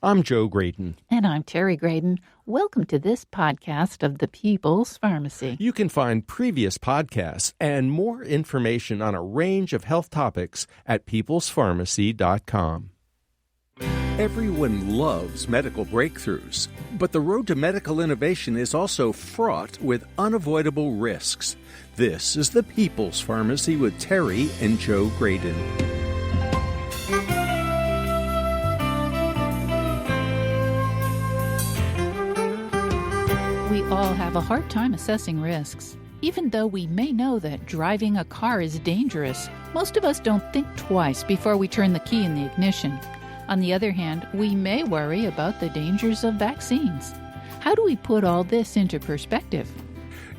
I'm Joe Graydon. And I'm Terry Graydon. Welcome to this podcast of the People's Pharmacy. You can find previous podcasts and more information on a range of health topics at peoplespharmacy.com. Everyone loves medical breakthroughs, but the road to medical innovation is also fraught with unavoidable risks. This is the People's Pharmacy with Terry and Joe Graydon. We all have a hard time assessing risks. Even though we may know that driving a car is dangerous, most of us don't think twice before we turn the key in the ignition. On the other hand, we may worry about the dangers of vaccines. How do we put all this into perspective?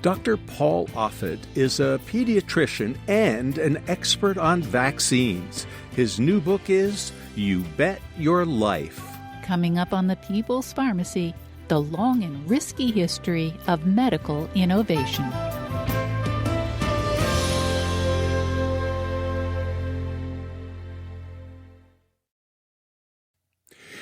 Dr. Paul Offit is a pediatrician and an expert on vaccines. His new book is You Bet Your Life. Coming up on the People's Pharmacy, the long and risky history of medical innovation.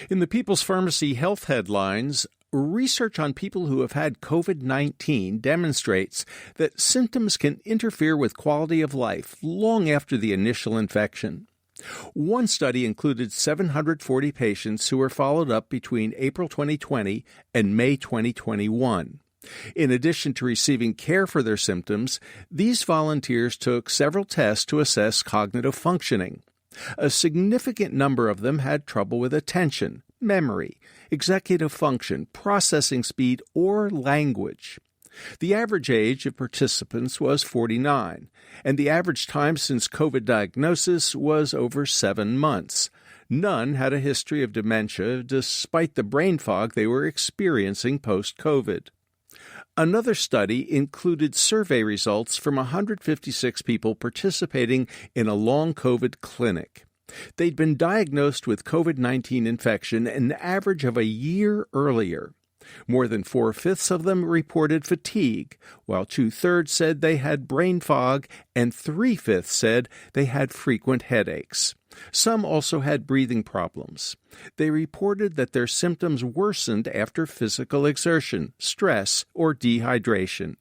In the People's Pharmacy health headlines, research on people who have had COVID-19 demonstrates that symptoms can interfere with quality of life long after the initial infection. One study included 740 patients who were followed up between April 2020 and May 2021. In addition to receiving care for their symptoms, these volunteers took several tests to assess cognitive functioning. A significant number of them had trouble with attention, memory, executive function, processing speed, or language. The average age of participants was 49, and the average time since COVID diagnosis was over 7 months. None had a history of dementia, despite the brain fog they were experiencing post-COVID. Another study included survey results from 156 people participating in a long COVID clinic. They'd been diagnosed with COVID-19 infection an average of a year earlier. More than 4/5 of them reported fatigue, while 2/3 said they had brain fog and 3/5 said they had frequent headaches. Some also had breathing problems. They reported that their symptoms worsened after physical exertion, stress, or dehydration.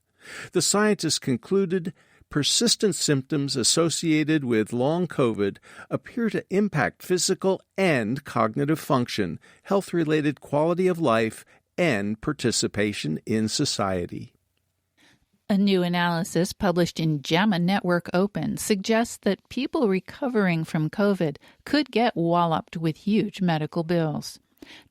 The scientists concluded persistent symptoms associated with long COVID appear to impact physical and cognitive function, health-related quality of life, and participation in society. A new analysis published in JAMA Network Open suggests that people recovering from COVID could get walloped with huge medical bills.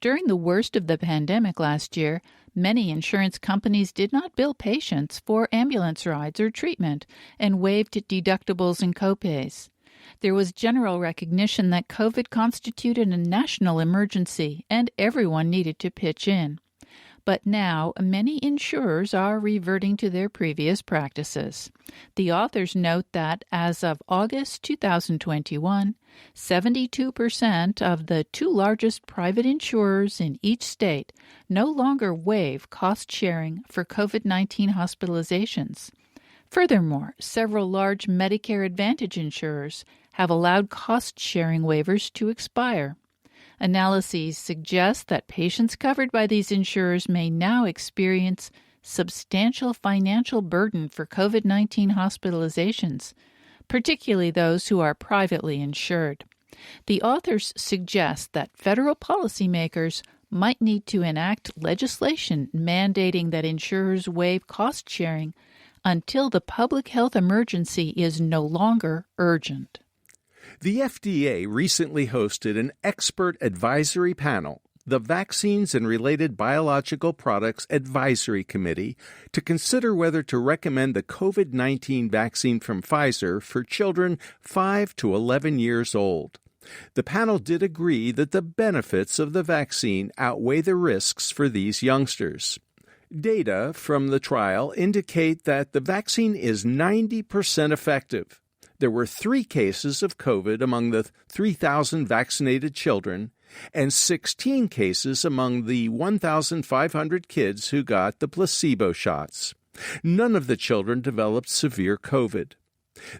During the worst of the pandemic last year, many insurance companies did not bill patients for ambulance rides or treatment and waived deductibles and copays. There was general recognition that COVID constituted a national emergency and everyone needed to pitch in. But now, many insurers are reverting to their previous practices. The authors note that as of August 2021, 72% of the 2 largest private insurers in each state no longer waive cost sharing for COVID-19 hospitalizations. Furthermore, several large Medicare Advantage insurers have allowed cost sharing waivers to expire. Analyses suggest that patients covered by these insurers may now experience substantial financial burden for COVID-19 hospitalizations, particularly those who are privately insured. The authors suggest that federal policymakers might need to enact legislation mandating that insurers waive cost sharing until the public health emergency is no longer urgent. The FDA recently hosted an expert advisory panel, the Vaccines and Related Biological Products Advisory Committee, to consider whether to recommend the COVID-19 vaccine from Pfizer for children 5 to 11 years old. The panel did agree that the benefits of the vaccine outweigh the risks for these youngsters. Data from the trial indicate that the vaccine is 90% effective. There were 3 cases of COVID among the 3,000 vaccinated children and 16 cases among the 1,500 kids who got the placebo shots. None of the children developed severe COVID.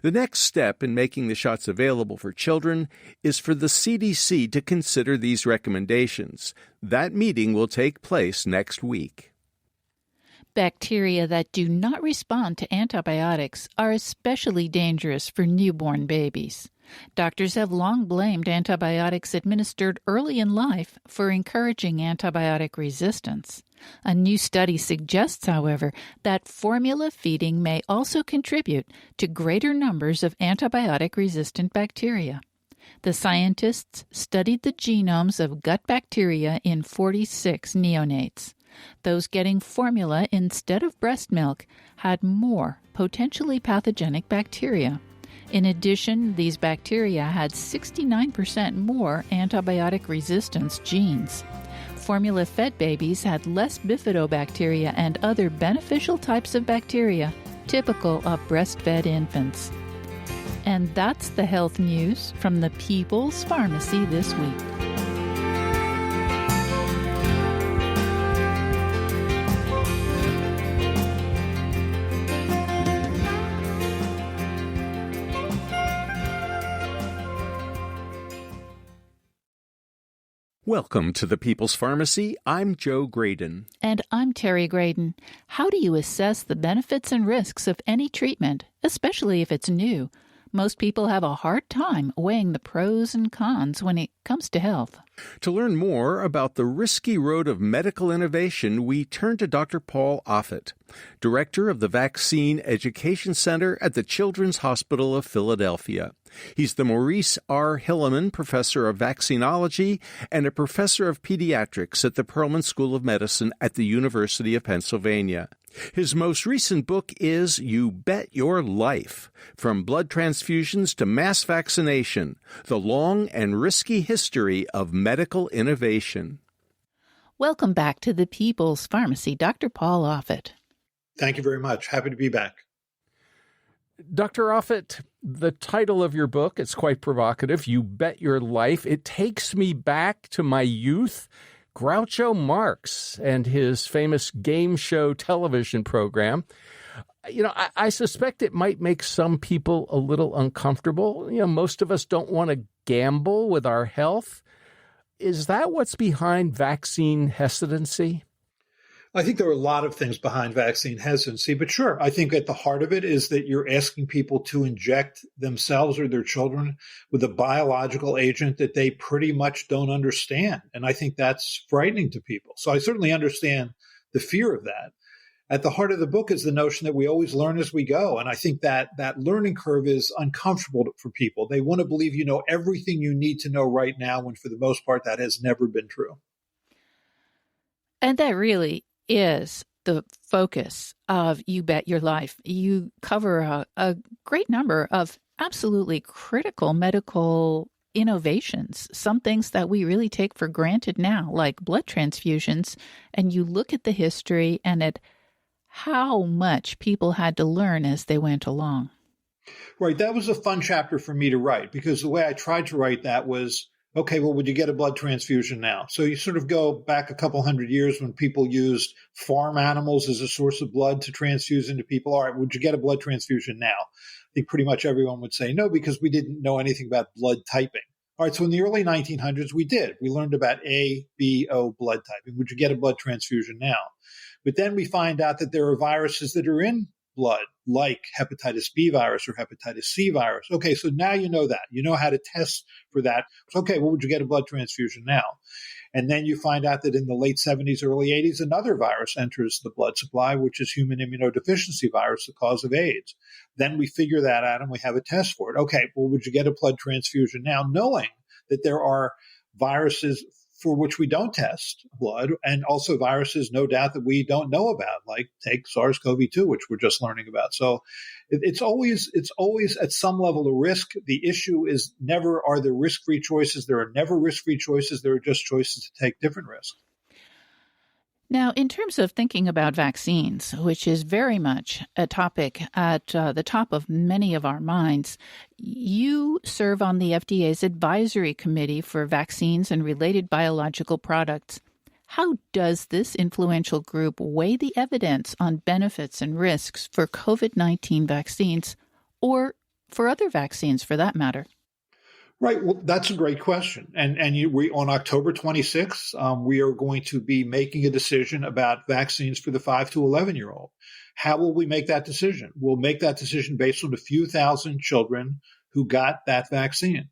The next step in making the shots available for children is for the CDC to consider these recommendations. That meeting will take place next week. Bacteria that do not respond to antibiotics are especially dangerous for newborn babies. Doctors have long blamed antibiotics administered early in life for encouraging antibiotic resistance. A new study suggests, however, that formula feeding may also contribute to greater numbers of antibiotic-resistant bacteria. The scientists studied the genomes of gut bacteria in 46 neonates. Those getting formula instead of breast milk had more potentially pathogenic bacteria. In addition, these bacteria had 69% more antibiotic resistance genes. Formula-fed babies had less bifidobacteria and other beneficial types of bacteria typical of breastfed infants. And that's the health news from the People's Pharmacy this week. Welcome to the People's Pharmacy. I'm Joe Graydon. And I'm Terry Graydon. How do you assess the benefits and risks of any treatment, especially if it's new? Most people have a hard time weighing the pros and cons when it comes to health. To learn more about the risky road of medical innovation, we turn to Dr. Paul Offit, director of the Vaccine Education Center at the Children's Hospital of Philadelphia. He's the Maurice R. Hilleman Professor of Vaccinology and a professor of pediatrics at the Perelman School of Medicine at the University of Pennsylvania. His most recent book is You Bet Your Life, From Blood Transfusions to Mass Vaccination, The Long and Risky History of Medical Innovation. Welcome back to the People's Pharmacy, Dr. Paul Offit. Thank you very much. Happy to be back. Dr. Offit, the title of your book, it's quite provocative, You Bet Your Life. It takes me back to my youth. Groucho Marx and his famous game show television program. You know, I suspect it might make some people a little uncomfortable. You know, most of us don't want to gamble with our health. Is that what's behind vaccine hesitancy? I think there are a lot of things behind vaccine hesitancy, but sure, I think at the heart of it is that you're asking people to inject themselves or their children with a biological agent that they pretty much don't understand. And I think that's frightening to people. So I certainly understand the fear of that. At the heart of the book is the notion that we always learn as we go. And I think that learning curve is uncomfortable for people. They want to believe you know everything you need to know right now, when for the most part, that has never been true. And that really is the focus of You Bet Your Life. You cover a great number of absolutely critical medical innovations, some things that we really take for granted now, like blood transfusions, and you look at the history and at how much people had to learn as they went along. Right. That was a fun chapter for me to write, because the way I tried to write that was, okay, well, would you get a blood transfusion now? So you sort of go back a couple hundred years when people used farm animals as a source of blood to transfuse into people. All right, would you get a blood transfusion now? I think pretty much everyone would say no, because we didn't know anything about blood typing. All right, so in the early 1900s, we did. We learned about A, B, O blood typing. Would you get a blood transfusion now? But then we find out that there are viruses that are in blood, like hepatitis B virus or hepatitis C virus. Okay, so now you know that. You know how to test for that. Okay, well, would you get a blood transfusion now? And then you find out that in the late 70s, early 80s, another virus enters the blood supply, which is human immunodeficiency virus, the cause of AIDS. Then we figure that out and we have a test for it. Okay, well, would you get a blood transfusion now, knowing that there are viruses for which we don't test blood, and also viruses, no doubt, that we don't know about, like take SARS-CoV-2, which we're just learning about. So it's always at some level a risk. The issue is never are there risk-free choices. There are never risk-free choices. There are just choices to take different risks. Now, in terms of thinking about vaccines, which is very much a topic at the top of many of our minds, you serve on the FDA's Advisory Committee for Vaccines and Related Biological Products. How does this influential group weigh the evidence on benefits and risks for COVID-19 vaccines? Or for other vaccines for that matter? Right. Well, that's a great question. We on October 26th, we are going to be making a decision about vaccines for the 5 to 11-year-old. How will we make that decision? We'll make that decision based on a few thousand children who got that vaccine.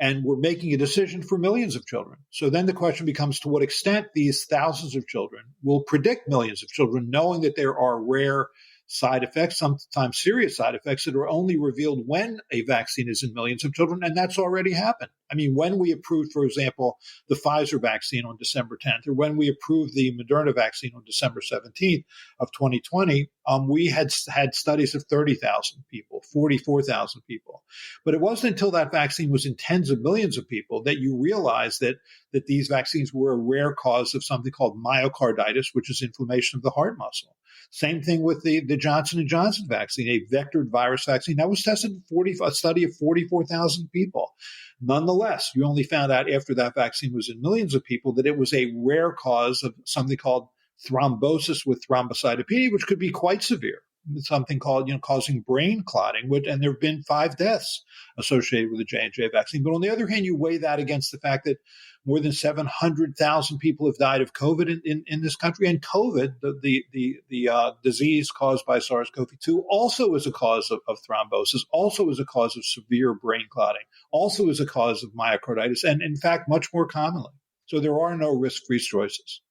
And we're making a decision for millions of children. So then the question becomes to what extent these thousands of children will predict millions of children, knowing that there are rare side effects, sometimes serious side effects that are only revealed when a vaccine is in millions of children. And that's already happened. I mean, when we approved, for example, the Pfizer vaccine on December 10th, or when we approved the Moderna vaccine on December 17th of 2020, we had studies of 30,000 people, 44,000 people. But it wasn't until that vaccine was in tens of millions of people that you realized that these vaccines were a rare cause of something called myocarditis, which is inflammation of the heart muscle. Same thing with the Johnson & Johnson vaccine, a vectored virus vaccine that was tested in a study of 44,000 people. Nonetheless, you only found out after that vaccine was in millions of people that it was a rare cause of something called thrombosis with thrombocytopenia, which could be quite severe. Something called, causing brain clotting, and there have been 5 deaths associated with the J&J vaccine. But on the other hand, you weigh that against the fact that more than 700,000 people have died of COVID in this country, and COVID, the disease caused by SARS-CoV-2, also is a cause of thrombosis, also is a cause of severe brain clotting, also is a cause of myocarditis, and in fact, much more commonly. So there are no risk-free choices.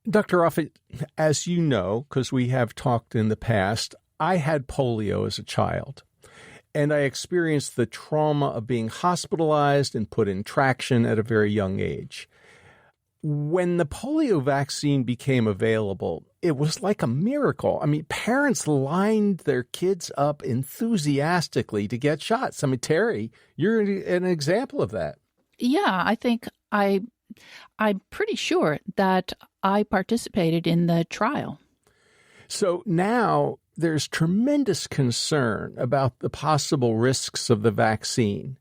Dr. Offit, as you know, because we have talked in the past, I had polio as a child, and I experienced the trauma of being hospitalized and put in traction at a very young age. When the polio vaccine became available, it was like a miracle. I mean, parents lined their kids up enthusiastically to get shots. I mean, Terry, you're an example of that. Yeah, I think I'm pretty sure that I participated in the trial. So now there's tremendous concern about the possible risks of the vaccine.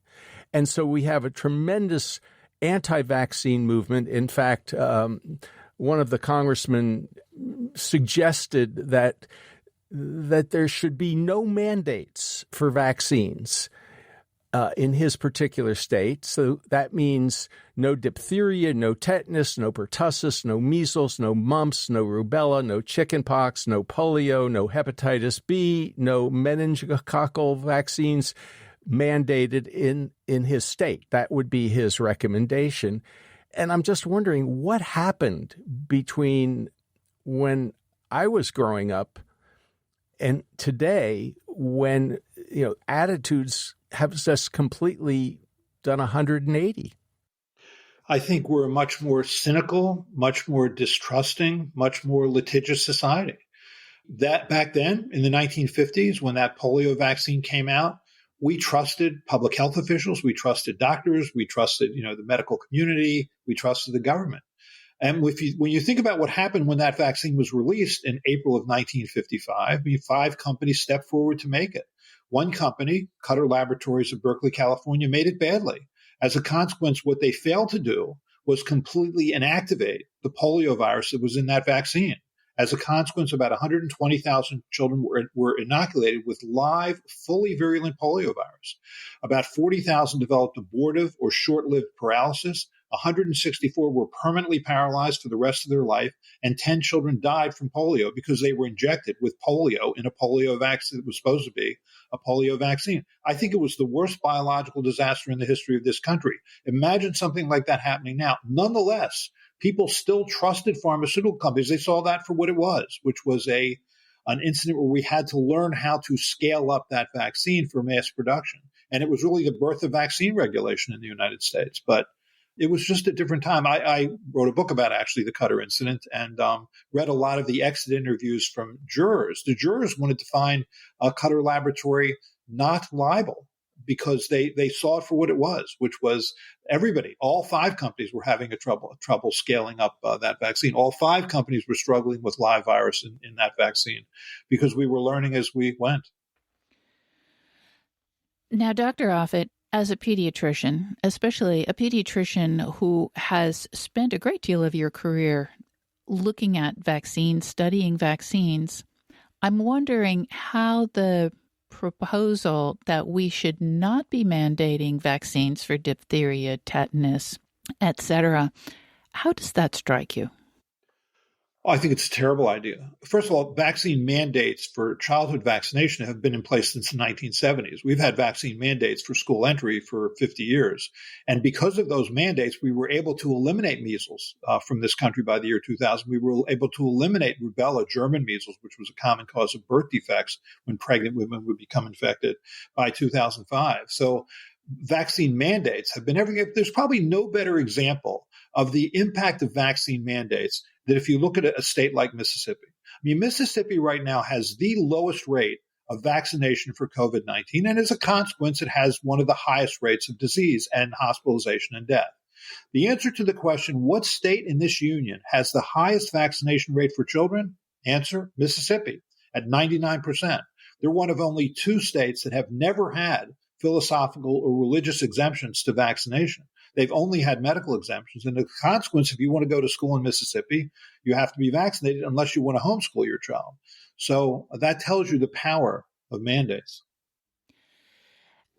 And so we have a tremendous anti-vaccine movement. In fact, one of the congressmen suggested that there should be no mandates for vaccines in his particular state. So that means no diphtheria, no tetanus, no pertussis, no measles, no mumps, no rubella, no chickenpox, no polio, no hepatitis B, no meningococcal vaccines mandated in his state. That would be his recommendation. And I'm just wondering what happened between when I was growing up and today, when attitudes have just completely done 180. I think we're a much more cynical, much more distrusting, much more litigious society. That back then in the 1950s, when that polio vaccine came out, we trusted public health officials, we trusted doctors, we trusted, the medical community, we trusted the government. And when you think about what happened when that vaccine was released in April of 1955, 5 companies stepped forward to make it. One company, Cutter Laboratories of Berkeley, California, made it badly. As a consequence, what they failed to do was completely inactivate the polio virus that was in that vaccine. As a consequence, about 120,000 children were inoculated with live, fully virulent polio virus. About 40,000 developed abortive or short-lived paralysis. 164 were permanently paralyzed for the rest of their life, and 10 children died from polio because they were injected with polio in a polio vaccine that was supposed to be a polio vaccine. I think it was the worst biological disaster in the history of this country. Imagine something like that happening now. Nonetheless, people still trusted pharmaceutical companies. They saw that for what it was, which was an incident where we had to learn how to scale up that vaccine for mass production. And it was really the birth of vaccine regulation in the United States. But it was just a different time. I wrote a book about actually the Cutter incident and read a lot of the exit interviews from jurors. The jurors wanted to find a Cutter Laboratory not liable because they saw it for what it was, which was everybody. All 5 companies were having trouble scaling up that vaccine. All 5 companies were struggling with live virus in that vaccine because we were learning as we went. Now, Dr. Offit, as a pediatrician, especially a pediatrician who has spent a great deal of your career looking at vaccines, studying vaccines, I'm wondering how the proposal that we should not be mandating vaccines for diphtheria, tetanus, etc. How does that strike you? I think it's a terrible idea. First of all, vaccine mandates for childhood vaccination have been in place since the 1970s. We've had vaccine mandates for school entry for 50 years. And because of those mandates, we were able to eliminate measles from this country by the year 2000. We were able to eliminate rubella, German measles, which was a common cause of birth defects when pregnant women would become infected, by 2005. So vaccine mandates have been everything. There's probably no better example of the impact of vaccine mandates that if you look at a state like Mississippi. I mean, Mississippi right now has the lowest rate of vaccination for COVID-19, and as a consequence, it has one of the highest rates of disease and hospitalization and death. The answer to the question, what state in this union has the highest vaccination rate for children? Answer, Mississippi, at 99%. They're one of only 2 states that have never had philosophical or religious exemptions to vaccination. They've only had medical exemptions. And the consequence, if you want to go to school in Mississippi, you have to be vaccinated unless you want to homeschool your child. So that tells you the power of mandates.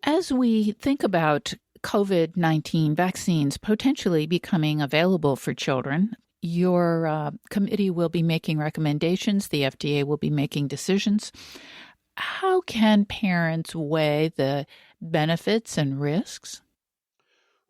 As we think about COVID-19 vaccines potentially becoming available for children, your committee will be making recommendations. The FDA will be making decisions. How can parents weigh the benefits and risks?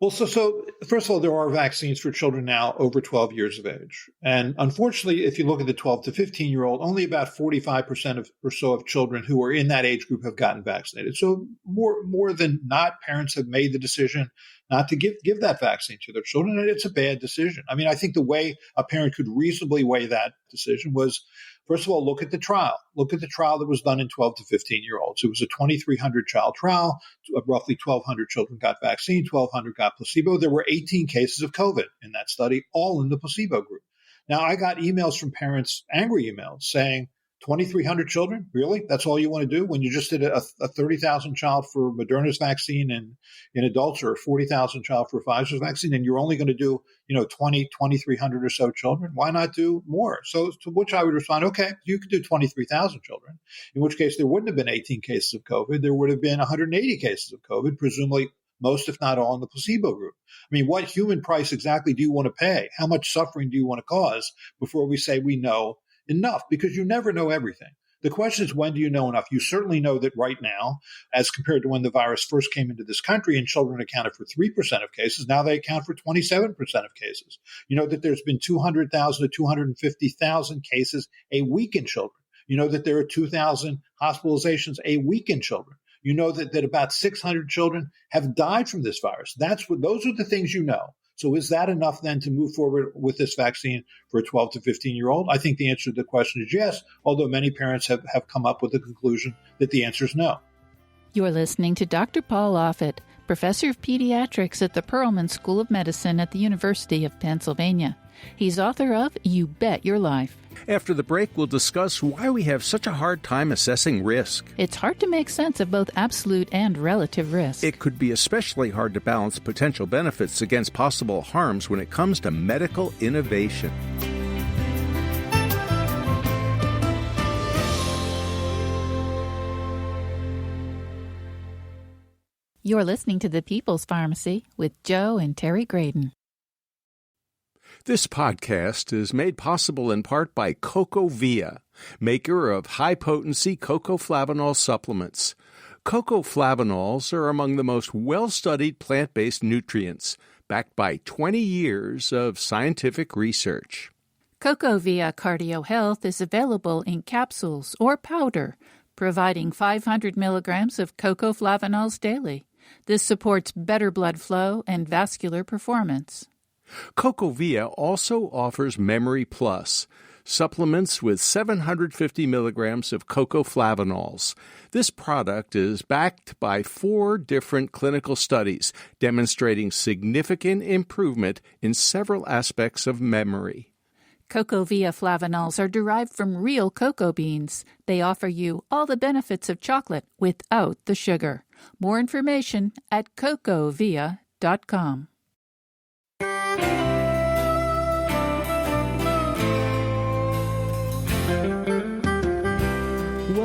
Well, so first of all, there are vaccines for children now over 12 years of age. And unfortunately, if you look at the 12 to 15-year-old, only about 45% or so of children who are in that age group have gotten vaccinated. So more than not, parents have made the decision not to give that vaccine to their children, and it's a bad decision. I mean, I think the way a parent could reasonably weigh that decision was, first of all, look at the trial. Look at the trial that was done in 12 to 15-year-olds. It was a 2,300 child trial. Roughly 1,200 children got vaccine, 1,200 got placebo. There were 18 cases of COVID in that study, all in the placebo group. Now, I got emails from parents, angry emails, saying, 2,300 children? Really? That's all you want to do when you just did a 30,000 child for Moderna's vaccine in adults, or a 40,000 child for Pfizer's vaccine, and you're only going to do, 2,300 or so children? Why not do more? So to which I would respond, okay, you could do 23,000 children, in which case there wouldn't have been 18 cases of COVID. There would have been 180 cases of COVID, presumably most, if not all, in the placebo group. I mean, what human price exactly do you want to pay? How much suffering do you want to cause before we say we know enough? Because you never know everything. The question is, when do you know enough? You certainly know that right now, as compared to when the virus first came into this country and children accounted for 3% of cases, now they account for 27% of cases. You know that there's been 200,000 to 250,000 cases a week in children. You know that there are 2,000 hospitalizations a week in children. You know that about 600 children have died from this virus. Those are the things you know. So is that enough then to move forward with this vaccine for a 12 to 15-year-old? I think the answer to the question is yes, although many parents have come up with the conclusion that the answer is no. You're listening to Dr. Paul Offit, professor of pediatrics at the Perelman School of Medicine at the University of Pennsylvania. He's author of You Bet Your Life. After the break, we'll discuss why we have such a hard time assessing risk. It's hard to make sense of both absolute and relative risk. It could be especially hard to balance potential benefits against possible harms when it comes to medical innovation. You're listening to The People's Pharmacy with Joe and Terry Graydon. This podcast is made possible in part by CocoVia, maker of high-potency cocoflavanol supplements. Cocoflavanols are among the most well-studied plant-based nutrients, backed by 20 years of scientific research. CocoVia Cardio Health is available in capsules or powder, providing 500 milligrams of cocoflavanols daily. This supports better blood flow and vascular performance. CocoVia also offers Memory Plus, supplements with 750 milligrams of cocoflavanols. This product is backed by 4 different clinical studies demonstrating significant improvement in several aspects of memory. CocoVia flavanols are derived from real cocoa beans. They offer you all the benefits of chocolate without the sugar. More information at cocovia.com.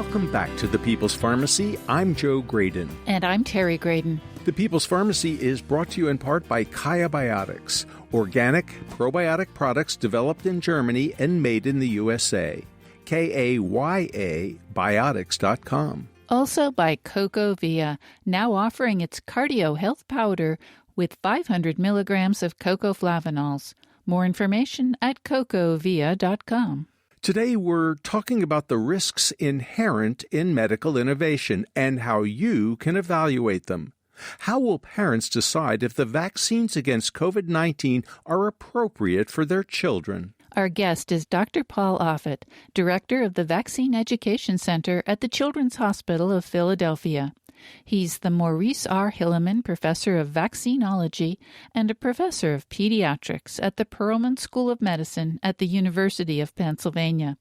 Welcome back to The People's Pharmacy. I'm Joe Graydon. And I'm Terry Graydon. The People's Pharmacy is brought to you in part by Kaya Biotics, organic probiotic products developed in Germany and made in the USA. KAYA Biotics.com. Also by CocoVia, now offering its Cardio Health Powder with 500 milligrams of cocoflavanols. More information at cocovia.com. Today we're talking about the risks inherent in medical innovation and how you can evaluate them. How will parents decide if the vaccines against COVID-19 are appropriate for their children? Our guest is Dr. Paul Offit, Director of the Vaccine Education Center at the Children's Hospital of Philadelphia. He's the Maurice R. Hilleman Professor of Vaccinology and a Professor of Pediatrics at the Perelman School of Medicine at the University of Pennsylvania.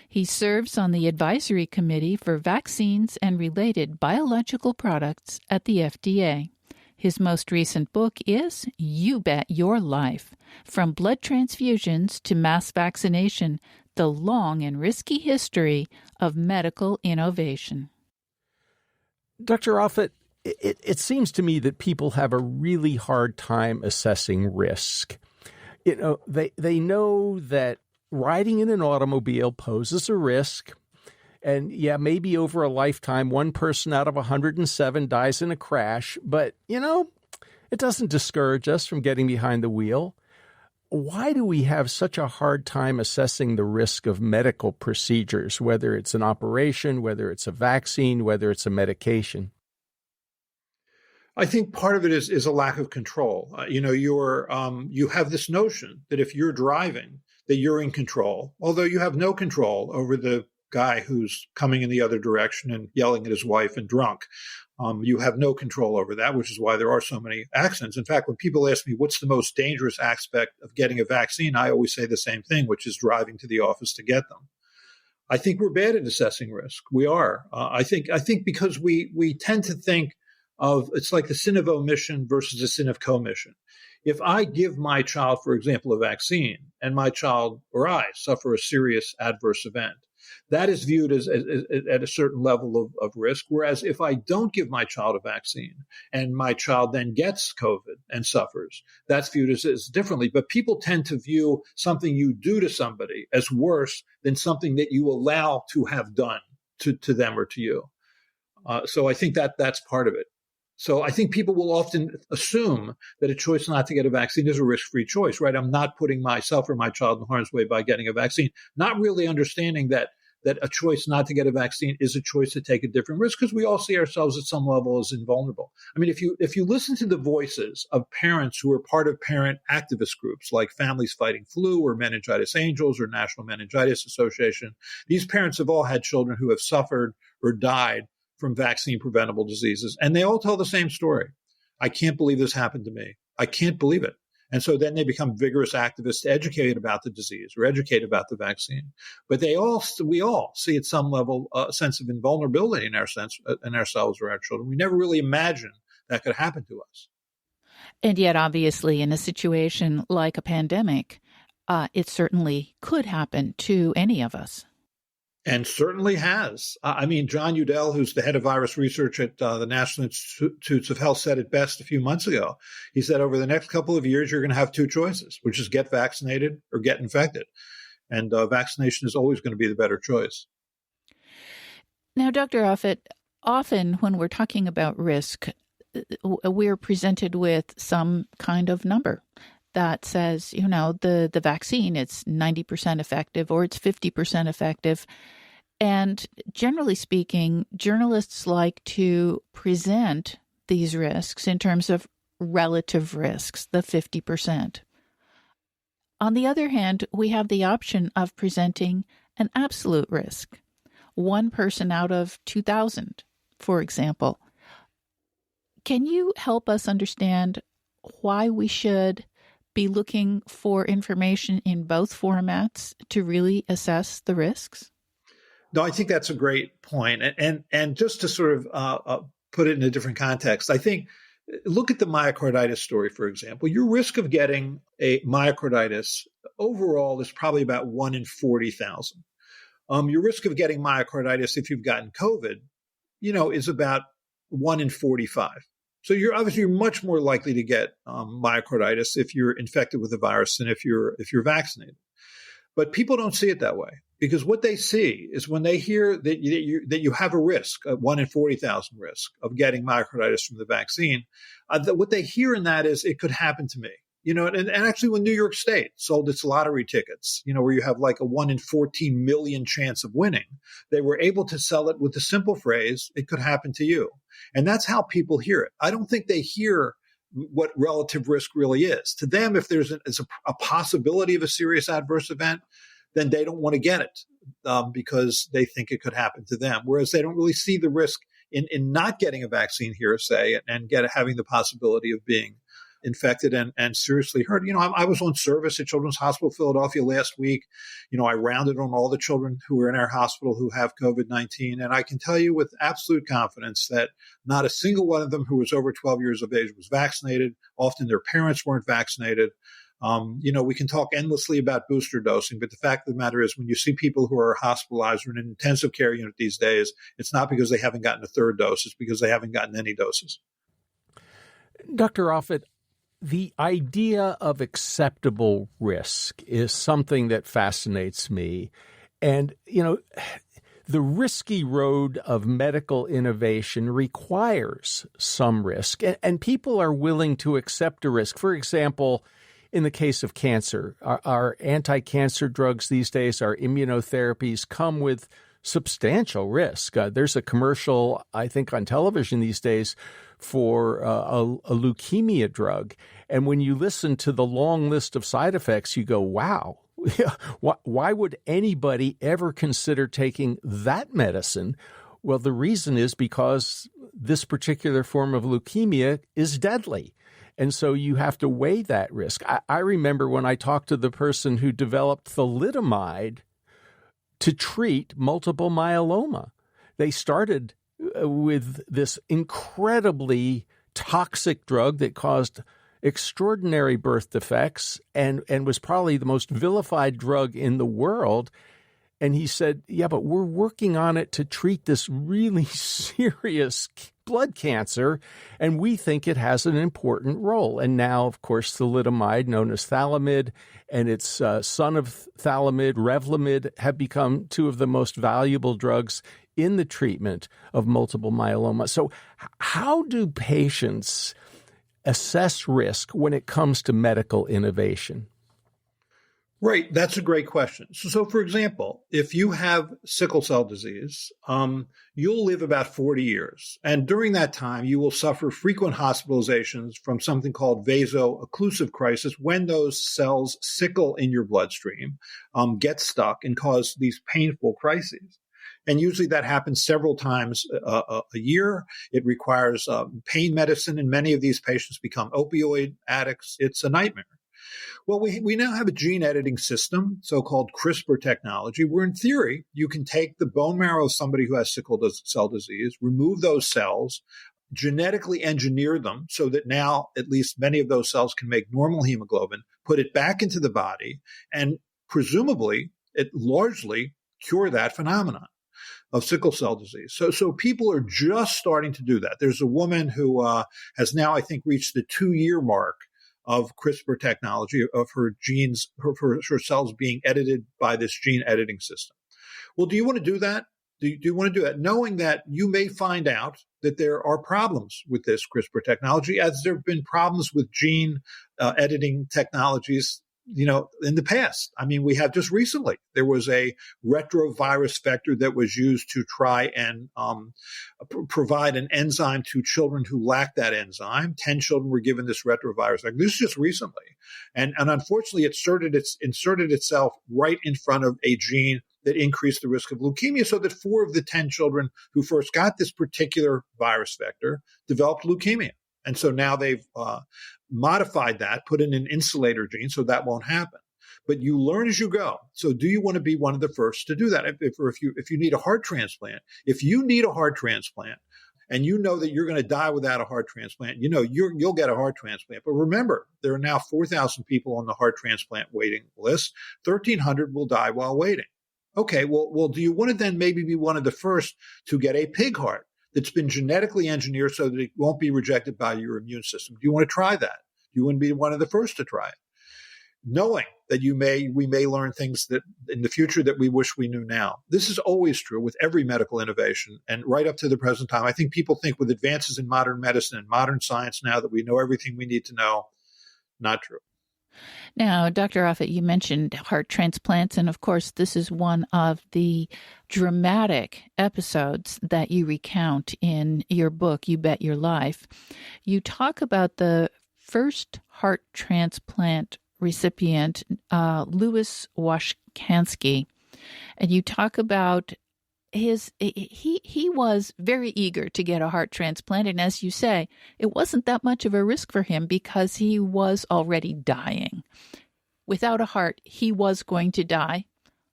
He serves on the Advisory Committee for Vaccines and Related Biological Products at the FDA. His most recent book is You Bet Your Life: From Blood Transfusions to Mass Vaccination, the Long and Risky History of Medical Innovation. Dr. Offit, it seems to me that people have a really hard time assessing risk. You know, they know that riding in an automobile poses a risk. And yeah, maybe over a lifetime, one person out of 107 dies in a crash. But, you know, it doesn't discourage us from getting behind the wheel. Why do we have such a hard time assessing the risk of medical procedures, whether it's an operation, whether it's a vaccine, whether it's a medication? I think part of it is a lack of control. You have this notion that if you're driving, that you're in control, although you have no control over the guy who's coming in the other direction and yelling at his wife and drunk. You have no control over that, which is why there are so many accidents. In fact, when people ask me what's the most dangerous aspect of getting a vaccine, I always say the same thing, which is driving to the office to get them. I think we're bad at assessing risk. We are. I think because we tend to think of it's like the sin of omission versus the sin of commission. If I give my child, for example, a vaccine, and my child or I suffer a serious adverse event, that is viewed as at a certain level of risk. Whereas if I don't give my child a vaccine and my child then gets COVID and suffers, that's viewed as differently. But people tend to view something you do to somebody as worse than something that you allow to have done to them or to you. So I think that's part of it. So I think people will often assume that a choice not to get a vaccine is a risk-free choice, right? I'm not putting myself or my child in harm's way by getting a vaccine, not really understanding that a choice not to get a vaccine is a choice to take a different risk, because we all see ourselves at some level as invulnerable. I mean, if you listen to the voices of parents who are part of parent activist groups like Families Fighting Flu or Meningitis Angels or National Meningitis Association, these parents have all had children who have suffered or died from vaccine-preventable diseases. And they all tell the same story. I can't believe this happened to me. I can't believe it. And so then they become vigorous activists to educate about the disease or educate about the vaccine. But we all see at some level a sense of invulnerability in ourselves or our children. We never really imagined that could happen to us. And yet, obviously, in a situation like a pandemic, it certainly could happen to any of us. And certainly has. I mean, John Udell, who's the head of virus research at the National Institutes of Health, said it best a few months ago. He said, over the next couple of years, you're going to have two choices, which is get vaccinated or get infected. And vaccination is always going to be the better choice. Now, Dr. Offit, often when we're talking about risk, we're presented with some kind of number that says, you know, the vaccine, it's 90% effective or it's 50% effective. And generally speaking, journalists like to present these risks in terms of relative risks, the 50%. On the other hand, we have the option of presenting an absolute risk, one person out of 2,000, for example. Can you help us understand why we should be looking for information in both formats to really assess the risks? No, I think that's a great point. And just to sort of put it in a different context, I think, look at the myocarditis story, for example. Your risk of getting a myocarditis overall is probably about 1 in 40,000. your risk of getting myocarditis if you've gotten COVID, is about 1 in 45. So you're much more likely to get myocarditis if you're infected with the virus than if you're vaccinated. But people don't see it that way, because what they see is when they hear that you have a risk, a 1 in 40,000 risk of getting myocarditis from the vaccine, what they hear in that is it could happen to me. And actually when New York State sold its lottery tickets, where you have like a 1 in 14 million chance of winning, they were able to sell it with the simple phrase, it could happen to you. And that's how people hear it. I don't think they hear what relative risk really is. To them, if there's a possibility of a serious adverse event, then they don't want to get it because they think it could happen to them. Whereas they don't really see the risk in not getting a vaccine here, say, and having the possibility of being infected and seriously hurt. I was on service at Children's Hospital Philadelphia last week. I rounded on all the children who were in our hospital who have COVID-19. And I can tell you with absolute confidence that not a single one of them who was over 12 years of age was vaccinated. Often their parents weren't vaccinated. We can talk endlessly about booster dosing, but the fact of the matter is when you see people who are hospitalized or in an intensive care unit these days, it's not because they haven't gotten a third dose. It's because they haven't gotten any doses. Dr. Offit, the idea of acceptable risk is something that fascinates me. And, the risky road of medical innovation requires some risk, and people are willing to accept a risk. For example, in the case of cancer, our anti-cancer drugs these days, our immunotherapies come with substantial risk. There's a commercial, I think, on television these days for a leukemia drug. And when you listen to the long list of side effects, you go, wow, why would anybody ever consider taking that medicine? Well, the reason is because this particular form of leukemia is deadly. And so you have to weigh that risk. I remember when I talked to the person who developed thalidomide to treat multiple myeloma. They started with this incredibly toxic drug that caused extraordinary birth defects and was probably the most vilified drug in the world. And he said, yeah, but we're working on it to treat this really serious blood cancer, and we think it has an important role. And now, of course, thalidomide, known as Thalamid, and its son of Thalamid, Revlimid, have become two of the most valuable drugs in the treatment of multiple myeloma. So how do patients assess risk when it comes to medical innovation? Right. That's a great question. So for example, if you have sickle cell disease, you'll live about 40 years. And during that time, you will suffer frequent hospitalizations from something called vaso-occlusive crisis, when those cells sickle in your bloodstream, get stuck and cause these painful crises. And usually that happens several times a year. It requires pain medicine, and many of these patients become opioid addicts. It's a nightmare. Well, we now have a gene editing system, so-called CRISPR technology, where in theory, you can take the bone marrow of somebody who has sickle cell disease, remove those cells, genetically engineer them so that now at least many of those cells can make normal hemoglobin, put it back into the body, and presumably it largely cure that phenomenon of sickle cell disease. So people are just starting to do that. There's a woman who has now, I think, reached the 2-year mark of CRISPR technology, of her genes, her cells being edited by this gene editing system. Well, do you want to do that? Do you want to do that? Knowing that you may find out that there are problems with this CRISPR technology, as there have been problems with gene editing technologies, in the past. I mean, we have just recently, there was a retrovirus vector that was used to try and provide an enzyme to children who lacked that enzyme. 10 children were given this retrovirus vector. This is just recently. And unfortunately, it inserted itself right in front of a gene that increased the risk of leukemia, so that 4 of the 10 children who first got this particular virus vector developed leukemia. And so now they've modified that, put in an insulator gene so that won't happen. But you learn as you go. So do you want to be one of the first to do that? If you need a heart transplant, and you know that you're going to die without a heart transplant, you'll get a heart transplant. But remember, there are now 4,000 people on the heart transplant waiting list. 1,300 will die while waiting. Okay, well, do you want to then maybe be one of the first to get a pig heart that's been genetically engineered so that it won't be rejected by your immune system? Do you want to try that? Do you want to be one of the first to try it? Knowing that we may learn things that in the future that we wish we knew now. This is always true with every medical innovation, and right up to the present time. I think people think with advances in modern medicine and modern science now that we know everything we need to know. Not true. Now, Dr. Offit, you mentioned heart transplants, and of course, this is one of the dramatic episodes that you recount in your book, You Bet Your Life. You talk about the first heart transplant recipient, Louis Washkansky, and you talk about he was very eager to get a heart transplant, and as you say, it wasn't that much of a risk for him because he was already dying. Without a heart, he was going to die.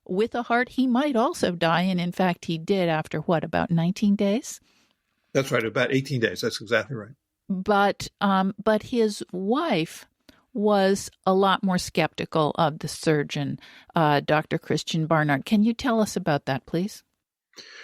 With a heart, he might also die, and in fact, he did after about 19 days? That's right, about 18 days. That's exactly right. But his wife was a lot more skeptical of the surgeon, Dr. Christian Barnard. Can you tell us about that, please?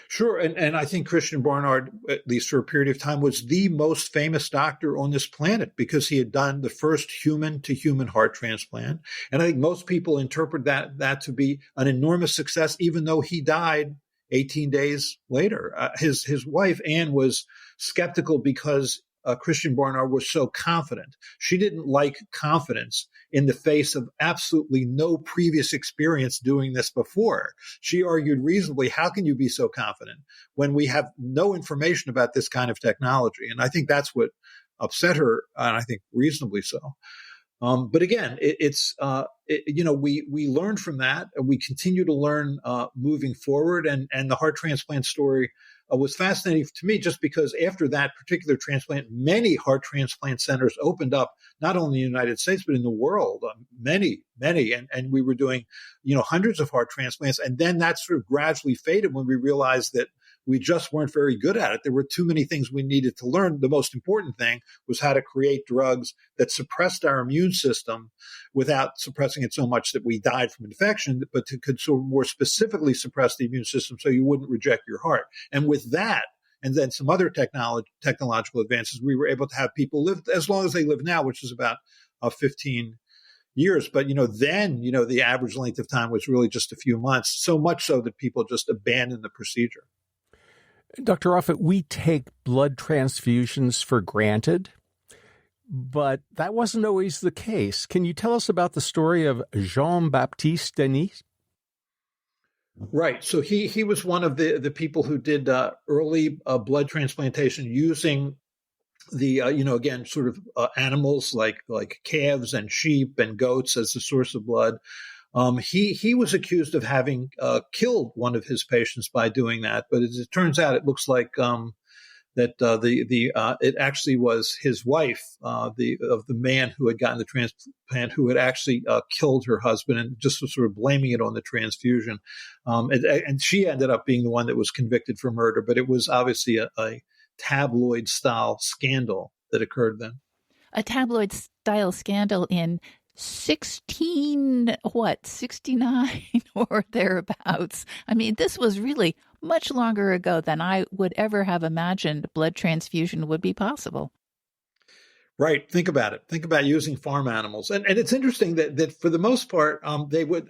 Sure. And I think Christian Barnard, at least for a period of time, was the most famous doctor on this planet because he had done the first human-to-human heart transplant. And I think most people interpret that to be an enormous success, even though he died 18 days later. His wife, Anne, was skeptical because Christian Barnard was so confident. She didn't like confidence in the face of absolutely no previous experience doing this before. She argued reasonably, how can you be so confident when we have no information about this kind of technology? And I think that's what upset her, and I think reasonably so. But again, we learned from that, and we continue to learn moving forward. And the heart transplant story was fascinating to me just because after that particular transplant, many heart transplant centers opened up, not only in the United States, but in the world, many. And we were doing, hundreds of heart transplants. And then that sort of gradually faded when we realized that we just weren't very good at it. There were too many things we needed to learn. The most important thing was how to create drugs that suppressed our immune system without suppressing it so much that we died from infection, but could sort of more specifically suppress the immune system so you wouldn't reject your heart. And with that, and then some other technological advances, we were able to have people live as long as they live now, which is about 15 years. But, then, the average length of time was really just a few months, so much so that people just abandoned the procedure. Dr. Offit, we take blood transfusions for granted, but that wasn't always the case. Can you tell us about the story of Jean-Baptiste Denis? Right. So he was one of the people who did early blood transplantation using the, again, sort of animals like calves and sheep and goats as the source of blood. He was accused of having killed one of his patients by doing that, but as it turns out, it looks like that it actually was his wife, of the man who had gotten the transplant, who had actually killed her husband, and just was sort of blaming it on the transfusion. And she ended up being the one that was convicted for murder, but it was obviously a tabloid style scandal that occurred then. A tabloid style scandal in 69 or thereabouts. I mean, this was really much longer ago than I would ever have imagined blood transfusion would be possible. Right. Think about it. Think about using farm animals. And it's interesting that for the most part,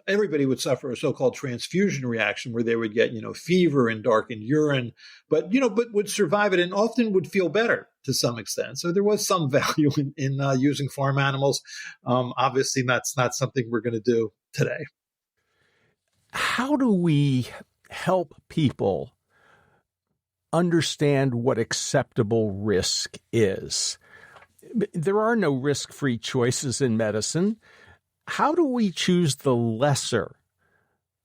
everybody would suffer a so-called transfusion reaction where they would get, fever and darkened urine, but would survive it and often would feel better to some extent. So there was some value in using farm animals. Obviously, that's not something we're going to do today. How do we help people understand what acceptable risk is? There are no risk-free choices in medicine. How do we choose the lesser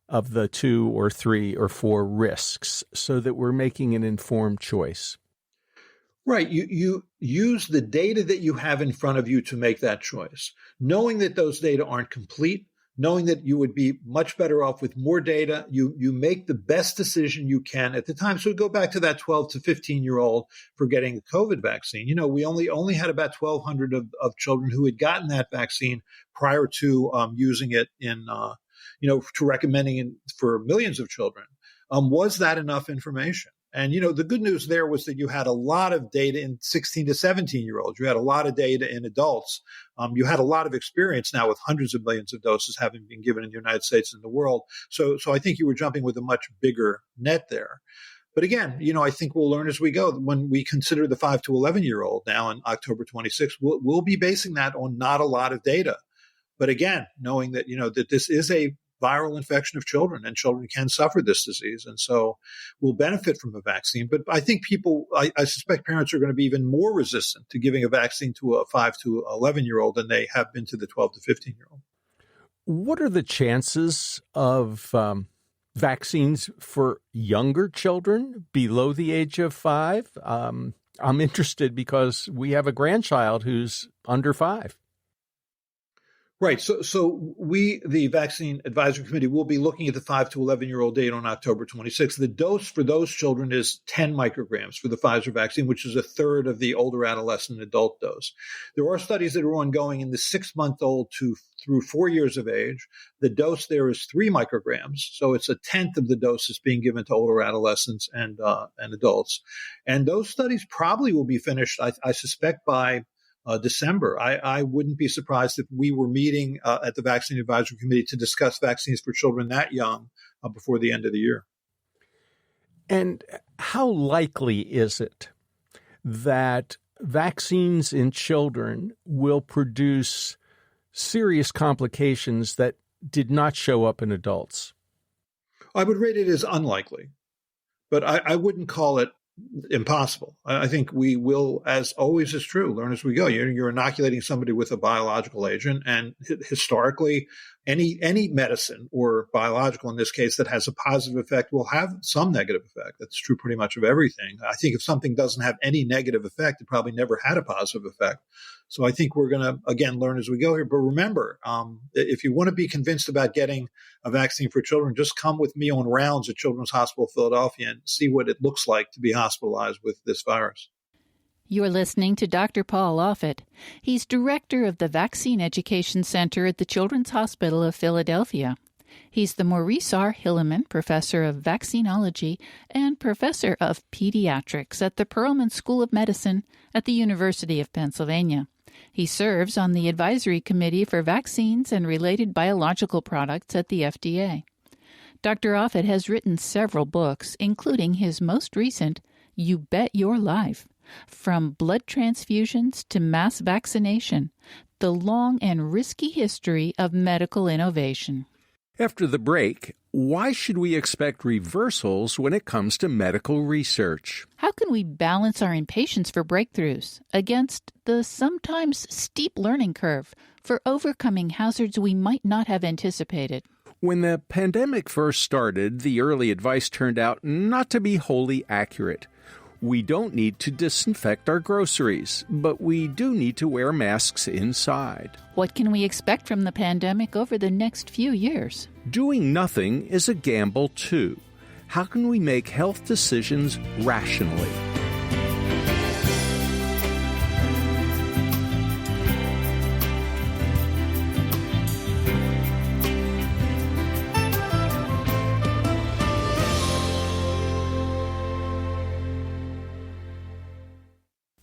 of the 2 or 3 or 4 risks so that we're making an informed choice? Right. You use the data that you have in front of you to make that choice, knowing that those data aren't complete, knowing that you would be much better off with more data. You make the best decision you can at the time. So go back to that 12 to 15-year-old for getting a COVID vaccine. We only had about 1,200 of children who had gotten that vaccine prior to using it to recommending it for millions of children. Was that enough information? And, the good news there was that you had a lot of data in 16 to 17-year-olds. You had a lot of data in adults. You had a lot of experience now with hundreds of millions of doses having been given in the United States and the world. So I think you were jumping with a much bigger net there. But again, I think we'll learn as we go. When we consider the 5 to 11-year-old now on October 26th, we'll be basing that on not a lot of data. But again, knowing that, that this is a viral infection of children, and children can suffer this disease. And so we'll benefit from a vaccine. But I think I suspect parents are going to be even more resistant to giving a vaccine to a 5 to 11-year-old than they have been to the 12 to 15-year-old. What are the chances of vaccines for younger children below the age of 5? I'm interested because we have a grandchild who's under 5. Right. So we, the Vaccine Advisory Committee, will be looking at the 5 to 11-year-old data on October 26th. The dose for those children is 10 micrograms for the Pfizer vaccine, which is a third of the older adolescent adult dose. There are studies that are ongoing in the 6-month-old through 4 years of age. The dose there is 3 micrograms. So it's a tenth of the doses being given to older adolescents and adults. And those studies probably will be finished, I suspect, by December. I wouldn't be surprised if we were meeting at the Vaccine Advisory Committee to discuss vaccines for children that young before the end of the year. And how likely is it that vaccines in children will produce serious complications that did not show up in adults? I would rate it as unlikely, but I wouldn't call it impossible. I think we will, as always is true, learn as we go. You're inoculating somebody with a biological agent, and historically, any medicine, or biological in this case, that has a positive effect will have some negative effect. That's true pretty much of everything. I think if something doesn't have any negative effect, it probably never had a positive effect. So I think we're going to, again, learn as we go here. But remember, if you want to be convinced about getting a vaccine for children, just come with me on rounds at Children's Hospital of Philadelphia and see what it looks like to be hospitalized with this virus. You're listening to Dr. Paul Offit. He's director of the Vaccine Education Center at the Children's Hospital of Philadelphia. He's the Maurice R. Hilleman Professor of Vaccinology and Professor of Pediatrics at the Perelman School of Medicine at the University of Pennsylvania. He serves on the Advisory Committee for Vaccines and Related Biological Products at the FDA. Dr. Offit has written several books, including his most recent, You Bet Your Life, From Blood Transfusions to Mass Vaccination, The Long and Risky History of Medical Innovation. After the break, why should we expect reversals when it comes to medical research? How can we balance our impatience for breakthroughs against the sometimes steep learning curve for overcoming hazards we might not have anticipated? When the pandemic first started, the early advice turned out not to be wholly accurate. We don't need to disinfect our groceries, but we do need to wear masks inside. What can we expect from the pandemic over the next few years? Doing nothing is a gamble, too. How can we make health decisions rationally?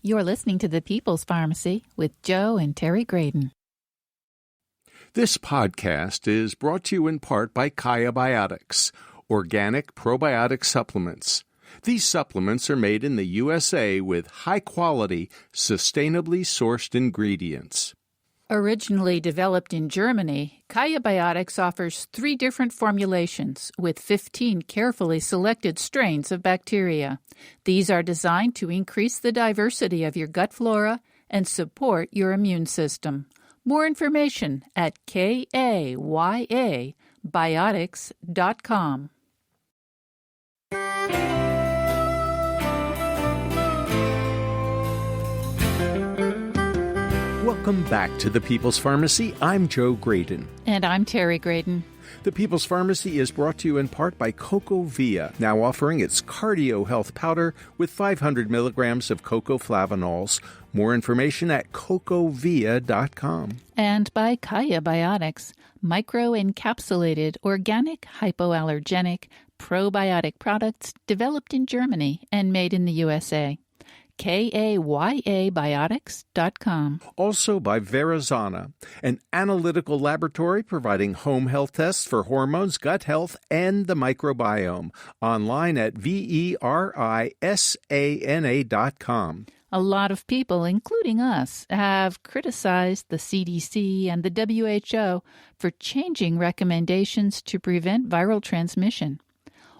You're listening to The People's Pharmacy with Joe and Terry Graydon. This podcast is brought to you in part by Kaya Biotics, organic probiotic supplements. These supplements are made in the USA with high-quality, sustainably sourced ingredients. Originally developed in Germany, Kaya Biotics offers 3 different formulations with 15 carefully selected strains of bacteria. These are designed to increase the diversity of your gut flora and support your immune system. More information at kayabiotics.com. Welcome back to the People's Pharmacy. I'm Joe Graydon. And I'm Terry Graydon. The People's Pharmacy is brought to you in part by CocoVia, now offering its Cardio Health Powder with 500 milligrams of cocoflavanols. More information at cocovia.com. And by Kaya Biotics, microencapsulated, organic, hypoallergenic, probiotic products developed in Germany and made in the USA. KAYABiotics.com. Also by Verazana, an analytical laboratory providing home health tests for hormones, gut health, and the microbiome. Online at verisana.com. A lot of people, including us, have criticized the CDC and the WHO for changing recommendations to prevent viral transmission.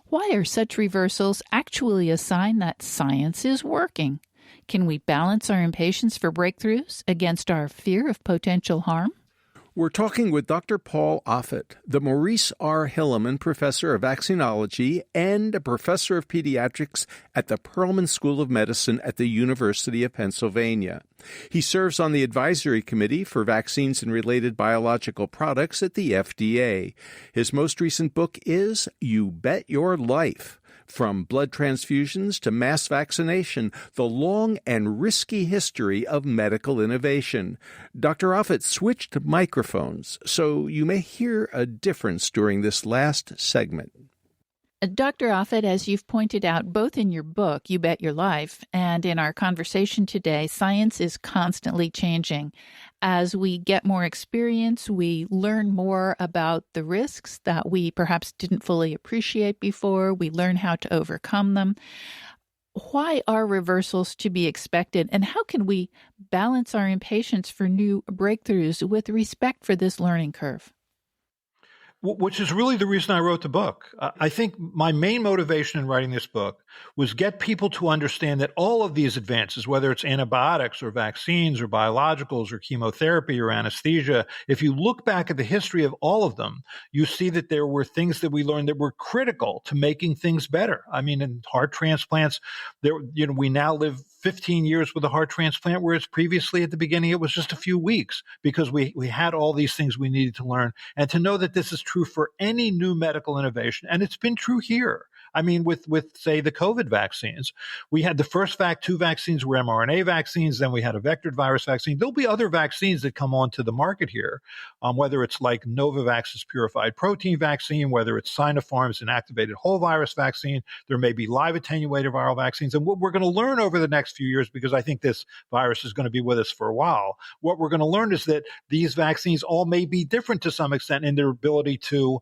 Why are such reversals actually a sign that science is working? Can we balance our impatience for breakthroughs against our fear of potential harm? We're talking with Dr. Paul Offit, the Maurice R. Hilleman Professor of Vaccinology and a Professor of Pediatrics at the Perelman School of Medicine at the University of Pennsylvania. He serves on the Advisory Committee for Vaccines and Related Biological Products at the FDA. His most recent book is You Bet Your Life: From Blood Transfusions to Mass Vaccination, the Long and Risky History of Medical Innovation. Dr. Offit switched microphones, so you may hear a difference during this last segment. Dr. Offit, as you've pointed out, both in your book, You Bet Your Life, and in our conversation today, science is constantly changing. As we get more experience, we learn more about the risks that we perhaps didn't fully appreciate before. We learn how to overcome them. Why are reversals to be expected, and how can we balance our impatience for new breakthroughs with respect for this learning curve? Which is really the reason I wrote the book. I think my main motivation in writing this book was get people to understand that all of these advances, whether it's antibiotics or vaccines or biologicals or chemotherapy or anesthesia, if you look back at the history of all of them, you see that there were things that we learned that were critical to making things better. I mean, in heart transplants, we now live 15 years with a heart transplant, whereas previously at the beginning it was just a few weeks, because we had all these things we needed to learn. And to know that this is true for any new medical innovation, and it's been true here. I mean, with say, the COVID vaccines, we had the first two vaccines were mRNA vaccines, then we had a vectored virus vaccine. There'll be other vaccines that come onto the market here, whether it's like Novavax's purified protein vaccine, whether it's Sinopharm's inactivated whole virus vaccine. There may be live attenuated viral vaccines. And what we're going to learn over the next few years, because I think this virus is going to be with us for a while, what we're going to learn is that these vaccines all may be different to some extent in their ability to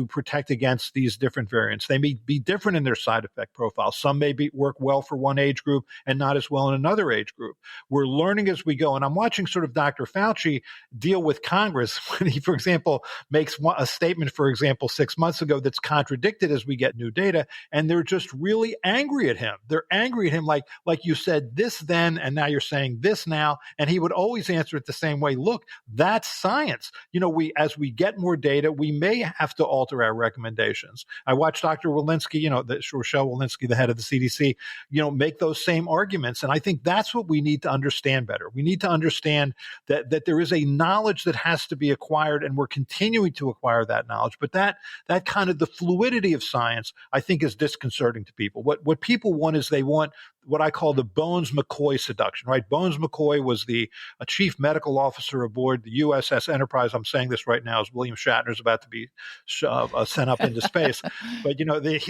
protect against these different variants. They may be different in their side effect profile. Some may work well for one age group and not as well in another age group. We're learning as we go. And I'm watching sort of Dr. Fauci deal with Congress when he, for example, makes a statement, for example, 6 months ago that's contradicted as we get new data. And they're just really angry at him. They're angry at him like you said this then, and now you're saying this now. And he would always answer it the same way. Look, that's science. As we get more data, we may have to alter our recommendations. I watched Dr. Walensky, Rochelle Walensky, the head of the CDC, make those same arguments. And I think that's what we need to understand better. We need to understand that there is a knowledge that has to be acquired, and we're continuing to acquire that knowledge. But that kind of the fluidity of science, I think, is disconcerting to people. What people want is they want what I call the Bones-McCoy seduction, right? Bones-McCoy was the chief medical officer aboard the USS Enterprise. I'm saying this right now as William Shatner's about to be sent up into space. But,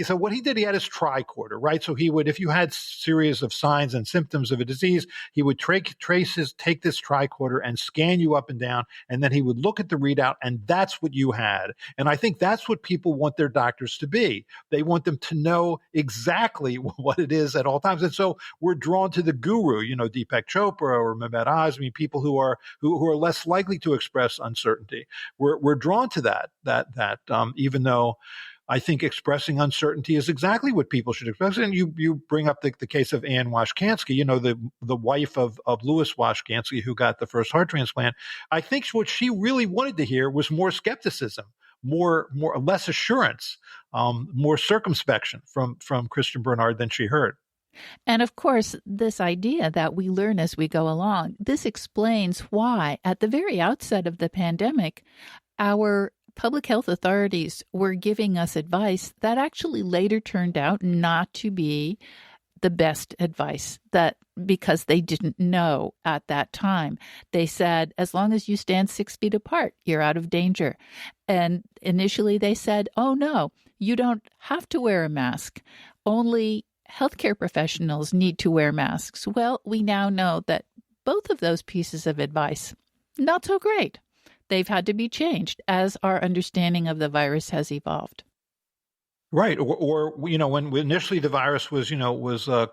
so what he did, he had his tricorder, right? So he would, if you had series of signs and symptoms of a disease, he would take this tricorder and scan you up and down, and then he would look at the readout, and that's what you had. And I think that's what people want their doctors to be. They want them to know exactly what it is at all times. And so we're drawn to the guru, Deepak Chopra or Mehmet Azmi, people who are less likely to express uncertainty. We're drawn to that even though I think expressing uncertainty is exactly what people should express. And you bring up the case of Anne Washkansky, the wife of Louis Washkansky, who got the first heart transplant. I think what she really wanted to hear was more skepticism, less assurance, more circumspection from Christian Barnard than she heard. And of course, this idea that we learn as we go along, this explains why at the very outset of the pandemic, our public health authorities were giving us advice that actually later turned out not to be the best advice, that because they didn't know at that time. They said, as long as you stand 6 feet apart, you're out of danger. And initially they said, oh no, you don't have to wear a mask. Only healthcare professionals need to wear masks. Well, we now know that both of those pieces of advice, not so great. They've had to be changed as our understanding of the virus has evolved. Right. Or, when initially the virus was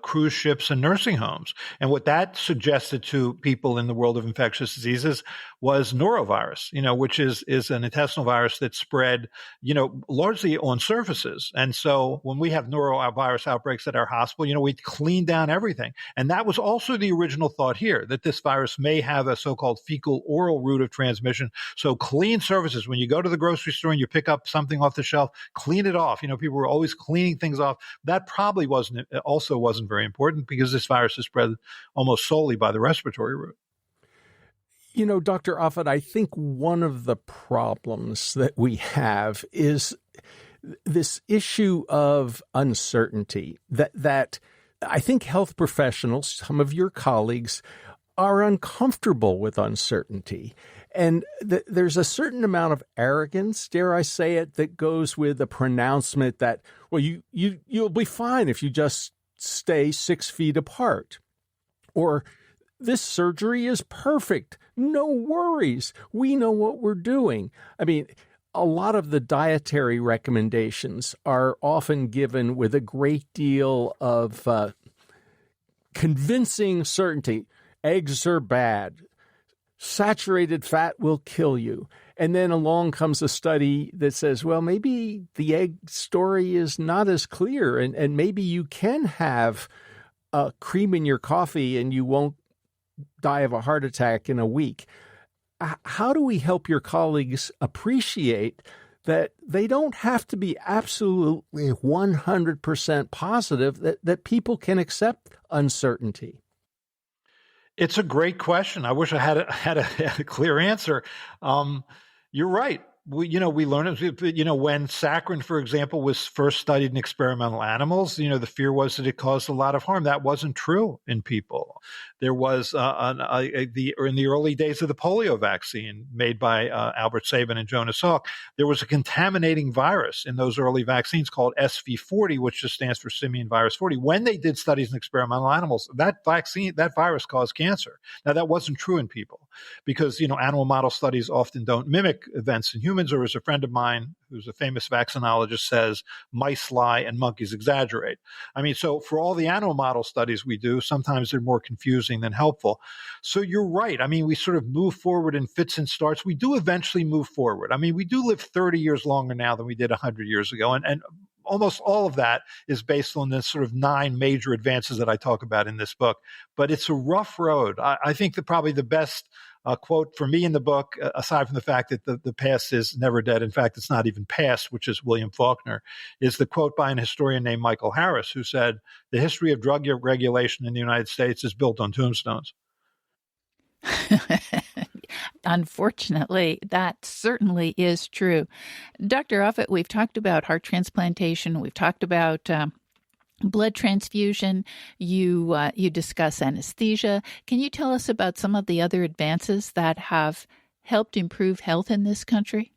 cruise ships and nursing homes. And what that suggested to people in the world of infectious diseases was norovirus, which is an intestinal virus that spread, largely on surfaces. And so when we have norovirus outbreaks at our hospital, we clean down everything. And that was also the original thought here, that this virus may have a so-called fecal oral route of transmission. So clean surfaces. When you go to the grocery store and you pick up something off the shelf, clean it off. People were always cleaning things off. That probably wasn't very important because this virus is spread almost solely by the respiratory route. Dr. Offit, I think one of the problems that we have is this issue of uncertainty that I think health professionals, some of your colleagues, are uncomfortable with uncertainty. And there's a certain amount of arrogance, dare I say it, that goes with the pronouncement that, well, you'll be fine if you just stay 6 feet apart. Or this surgery is perfect. No worries. We know what we're doing. I mean, a lot of the dietary recommendations are often given with a great deal of convincing certainty. Eggs are bad. Saturated fat will kill you. And then along comes a study that says, well, maybe the egg story is not as clear, and maybe you can have cream in your coffee and you won't die of a heart attack in a week. How do we help your colleagues appreciate that they don't have to be absolutely 100% positive, that people can accept uncertainty? It's a great question. I wish I had a clear answer. You're right. We learned, when saccharin, for example, was first studied in experimental animals, the fear was that it caused a lot of harm. That wasn't true in people. There was in the early days of the polio vaccine made by Albert Sabin and Jonas Salk, there was a contaminating virus in those early vaccines called SV40, which just stands for simian virus 40. When they did studies in experimental animals, that virus caused cancer. Now, that wasn't true in people because, animal model studies often don't mimic events in humans, or as a friend of mine who's a famous vaccinologist says, mice lie and monkeys exaggerate. I mean, so for all the animal model studies we do, sometimes they're more confusing than helpful. So you're right. I mean, we sort of move forward in fits and starts. We do eventually move forward. I mean, we do live 30 years longer now than we did 100 years ago. And almost all of that is based on the sort of 9 major advances that I talk about in this book. But it's a rough road. I think that probably the best quote for me in the book, aside from the fact that the past is never dead, in fact, it's not even past, which is William Faulkner, is the quote by an historian named Michael Harris, who said, the history of drug regulation in the United States is built on tombstones. Unfortunately, that certainly is true. Dr. Offit, we've talked about heart transplantation. We've talked about blood transfusion. You discuss anesthesia. Can you tell us about some of the other advances that have helped improve health in this country?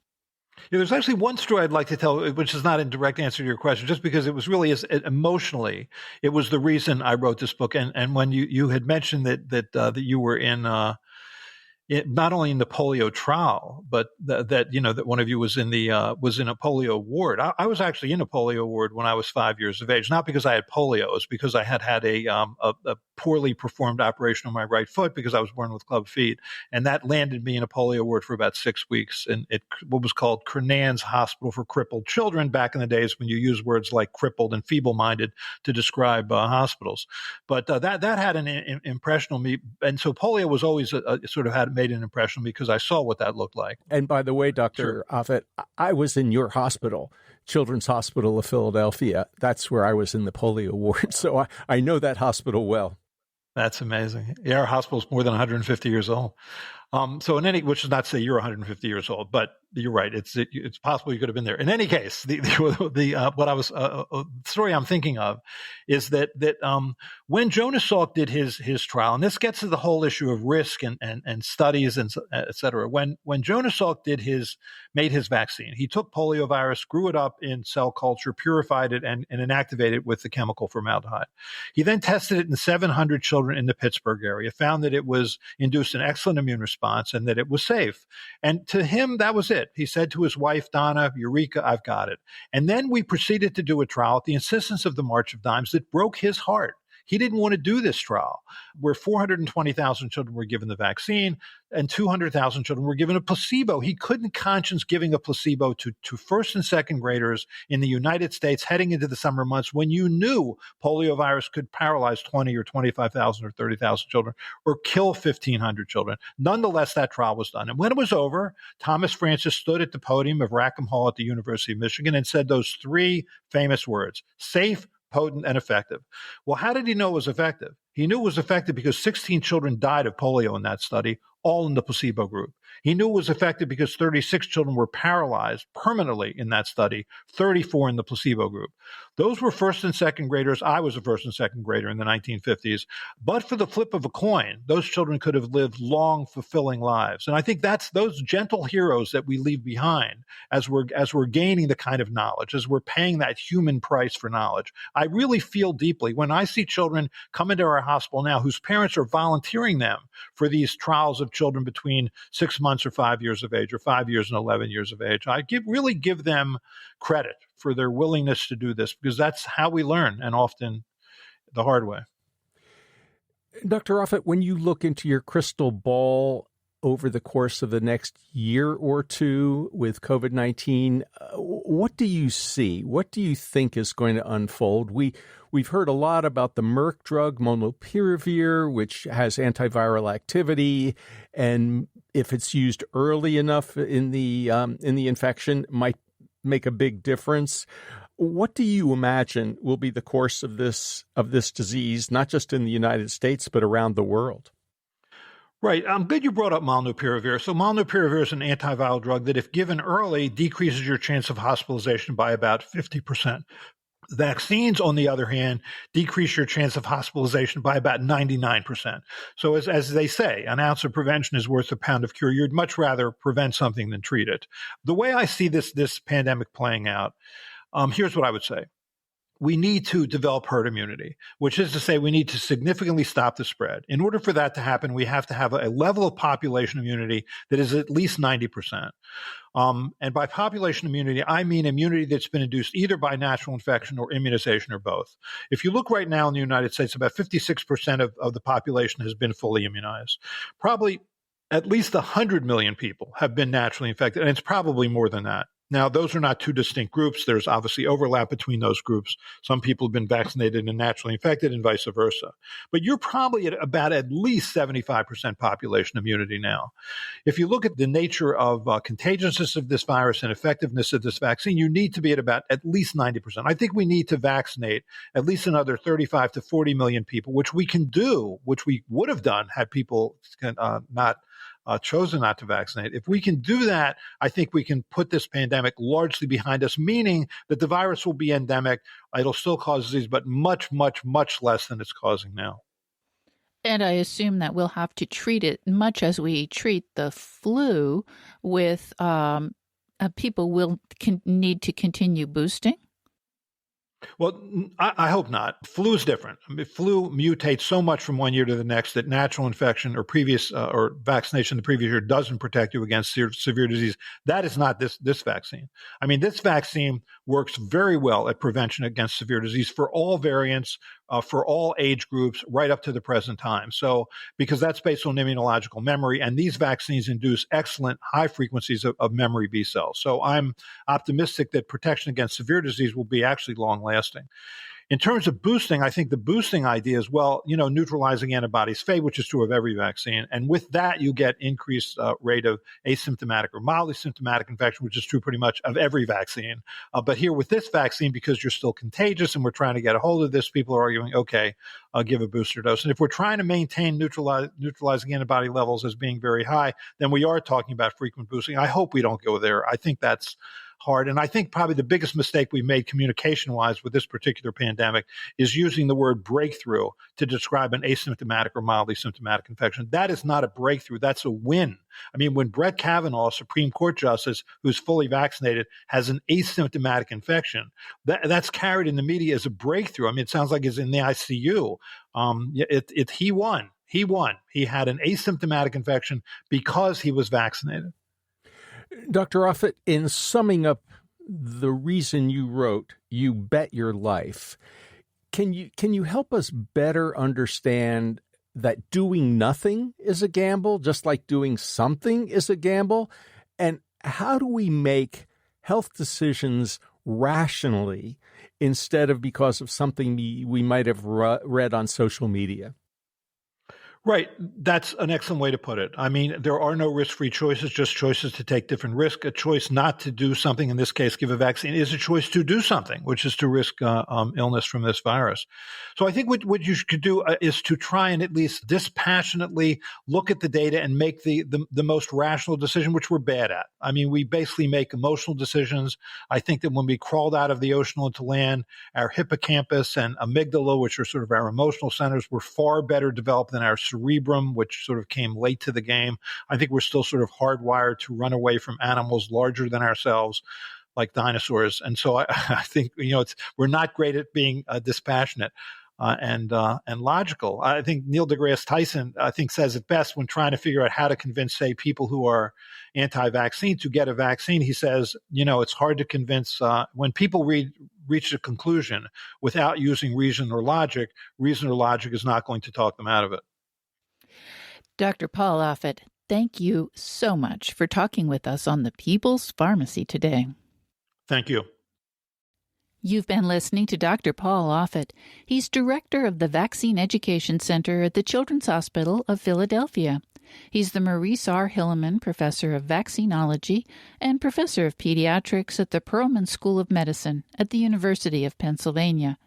Yeah, there's actually one story I'd like to tell, which is not in direct answer to your question, just because it was really emotionally, it was the reason I wrote this book. And when you had mentioned that you were in not only in the polio trial, but that one of you was in a polio ward. I was actually in a polio ward when I was 5 years of age, not because I had polio, it was because I had a poorly performed operation on my right foot because I was born with club feet, and that landed me in a polio ward for about 6 weeks. And what was called Crenan's Hospital for Crippled Children back in the days when you use words like crippled and feeble-minded to describe hospitals. But that had an impression on me, and so polio was always sort of had made an impression because I saw what that looked like. And by the way, Dr. Sure. Offit, I was in your hospital Children's Hospital of Philadelphia. That's where I was in the polio ward. So I know that hospital well. That's amazing. Yeah, our hospital's more than 150 years old. Which is not to say you're 150 years old, but you're right. It's possible you could have been there. In any case, the story I'm thinking of is that when Jonas Salk did his trial, and this gets to the whole issue of risk and studies and et cetera. When Jonas Salk made his vaccine, he took poliovirus, grew it up in cell culture, purified it, and inactivated it with the chemical formaldehyde. He then tested it in 700 children in the Pittsburgh area, found that it induced an excellent immune response and that it was safe. And to him, that was it. He said to his wife, Donna, Eureka, I've got it. And then we proceeded to do a trial at the insistence of the March of Dimes that broke his heart. He didn't want to do this trial where 420,000 children were given the vaccine and 200,000 children were given a placebo. He couldn't conscience giving a placebo to first and second graders in the United States heading into the summer months when you knew poliovirus could paralyze 20 or 25,000 or 30,000 children or kill 1,500 children. Nonetheless, that trial was done. And when it was over, Thomas Francis stood at the podium of Rackham Hall at the University of Michigan and said those three famous words: safe, potent, and effective. Well, how did he know it was effective? He knew it was effective because 16 children died of polio in that study, all in the placebo group. He knew it was effective because 36 children were paralyzed permanently in that study, 34 in the placebo group. Those were first and second graders. I was a first and second grader in the 1950s. But for the flip of a coin, those children could have lived long, fulfilling lives. And I think that's those gentle heroes that we leave behind as we're gaining the kind of knowledge, as we're paying that human price for knowledge. I really feel deeply when I see children come into our hospital now whose parents are volunteering them for these trials of children between 6 months or 5 years of age, or 5 years and 11 years of age. I really give them credit for their willingness to do this, because that's how we learn, and often the hard way. Dr. Offit, when you look into your crystal ball over the course of the next year or two with COVID-19, what do you see? What do you think is going to unfold? We've heard a lot about the Merck drug, molnupiravir, which has antiviral activity, and if it's used early enough in the infection, might make a big difference. What do you imagine will be the course of this disease, not just in the United States, but around the world? Right. I'm good you brought up molnupiravir. So molnupiravir is an antiviral drug that, if given early, decreases your chance of hospitalization by about 50%. Vaccines, on the other hand, decrease your chance of hospitalization by about 99%. So as they say, an ounce of prevention is worth a pound of cure. You'd much rather prevent something than treat it. The way I see this pandemic playing out, here's what I would say. We need to develop herd immunity, which is to say we need to significantly stop the spread. In order for that to happen, we have to have a level of population immunity that is at least 90%. And by population immunity, I mean immunity that's been induced either by natural infection or immunization or both. If you look right now in the United States, about 56% of the population has been fully immunized. Probably at least 100 million people have been naturally infected, and it's probably more than that. Now, those are not two distinct groups. There's obviously overlap between those groups. Some people have been vaccinated and naturally infected and vice versa. But you're probably at about at least 75% population immunity now. If you look at the nature of contagiousness of this virus and effectiveness of this vaccine, you need to be at about at least 90%. I think we need to vaccinate at least another 35 to 40 million people, which we can do, which we would have done had people chosen not to vaccinate. If we can do that, I think we can put this pandemic largely behind us, meaning that the virus will be endemic. It'll still cause disease, but much, much, much less than it's causing now. And I assume that we'll have to treat it much as we treat the flu with people will need to continue boosting. Well, I hope not. Flu is different. I mean, flu mutates so much from one year to the next that natural infection or previous or vaccination the previous year doesn't protect you against severe disease. That is not this vaccine. I mean, this vaccine works very well at prevention against severe disease for all variants, for all age groups, right up to the present time. So, because that's based on immunological memory, and these vaccines induce excellent high frequencies of memory B cells. So I'm optimistic that protection against severe disease will be actually long lasting. In terms of boosting, I think the boosting idea is, well, neutralizing antibodies fade, which is true of every vaccine. And with that, you get increased rate of asymptomatic or mildly symptomatic infection, which is true pretty much of every vaccine. But here with this vaccine, because you're still contagious and we're trying to get a hold of this, people are arguing, okay, I'll give a booster dose. And if we're trying to maintain neutralizing antibody levels as being very high, then we are talking about frequent boosting. I hope we don't go there. I think that's hard. And I think probably the biggest mistake we made communication-wise with this particular pandemic is using the word breakthrough to describe an asymptomatic or mildly symptomatic infection. That is not a breakthrough. That's a win. I mean, when Brett Kavanaugh, Supreme Court Justice, who's fully vaccinated, has an asymptomatic infection, that's carried in the media as a breakthrough. I mean, it sounds like he's in the ICU. He won. He won. He had an asymptomatic infection because he was vaccinated. Dr. Offit, in summing up the reason you wrote You Bet Your Life, can you help us better understand that doing nothing is a gamble, just like doing something is a gamble? And how do we make health decisions rationally instead of because of something we might have read on social media? Right. That's an excellent way to put it. I mean, there are no risk-free choices, just choices to take different risk. A choice not to do something, in this case, give a vaccine, is a choice to do something, which is to risk illness from this virus. So I think what you could do is to try and at least dispassionately look at the data and make the most rational decision, which we're bad at. I mean, we basically make emotional decisions. I think that when we crawled out of the ocean into land, our hippocampus and amygdala, which are sort of our emotional centers, were far better developed than our cerebrum, which sort of came late to the game. I think we're still sort of hardwired to run away from animals larger than ourselves, like dinosaurs. And so I think, we're not great at being dispassionate and logical. I think Neil deGrasse Tyson, says it best when trying to figure out how to convince, say, people who are anti-vaccine to get a vaccine. He says, it's hard to convince when people reach a conclusion without using reason or logic is not going to talk them out of it. Dr. Paul Offit, thank you so much for talking with us on the People's Pharmacy today. Thank you. You've been listening to Dr. Paul Offit. He's director of the Vaccine Education Center at the Children's Hospital of Philadelphia. He's the Maurice R. Hilleman Professor of Vaccinology and Professor of Pediatrics at the Perelman School of Medicine at the University of Pennsylvania.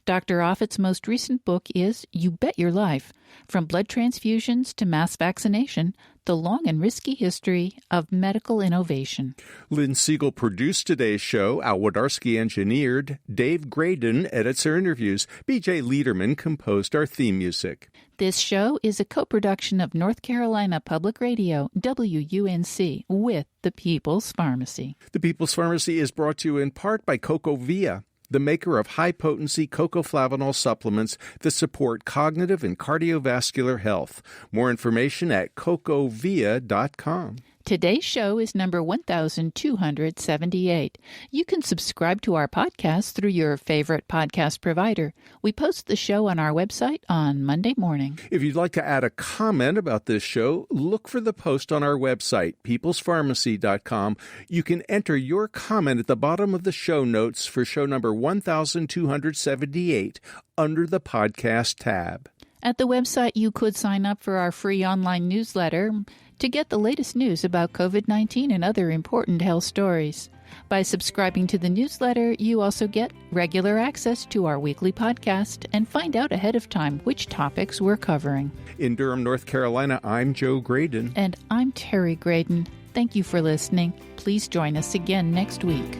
Dr. Offit's most recent book is You Bet Your Life, From Blood Transfusions to Mass Vaccination, The Long and Risky History of Medical Innovation. Lynn Siegel produced today's show. Al Wodarski engineered. Dave Graydon edits our interviews. B.J. Liederman composed our theme music. This show is a co-production of North Carolina Public Radio, WUNC, with the People's Pharmacy. The People's Pharmacy is brought to you in part by CocoVia, the maker of high-potency cocoflavanol supplements that support cognitive and cardiovascular health. More information at cocovia.com. Today's show is number 1278. You can subscribe to our podcast through your favorite podcast provider. We post the show on our website on Monday morning. If you'd like to add a comment about this show, look for the post on our website, peoplespharmacy.com. You can enter your comment at the bottom of the show notes for show number 1278 under the podcast tab. At the website, you could sign up for our free online newsletter to get the latest news about COVID-19 and other important health stories. By subscribing to the newsletter, you also get regular access to our weekly podcast and find out ahead of time which topics we're covering. In Durham, North Carolina, I'm Joe Graydon. And I'm Terry Graydon. Thank you for listening. Please join us again next week.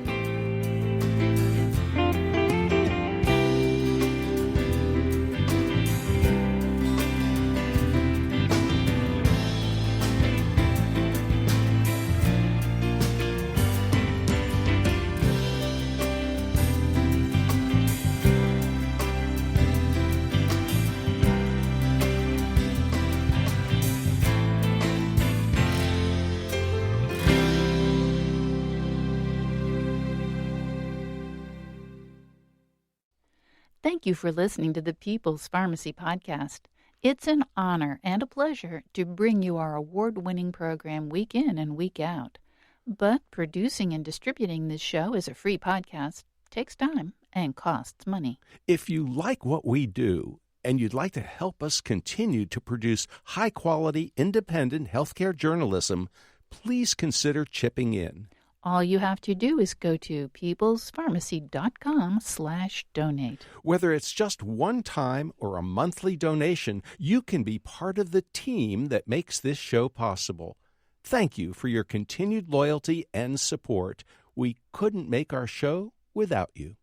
Thank you for listening to the People's Pharmacy Podcast. It's an honor and a pleasure to bring you our award-winning program week in and week out. But producing and distributing this show as a free podcast takes time and costs money. If you like what we do and you'd like to help us continue to produce high-quality, independent healthcare journalism, please consider chipping in. All you have to do is go to peoplespharmacy.com/donate. Whether it's just one time or a monthly donation, you can be part of the team that makes this show possible. Thank you for your continued loyalty and support. We couldn't make our show without you.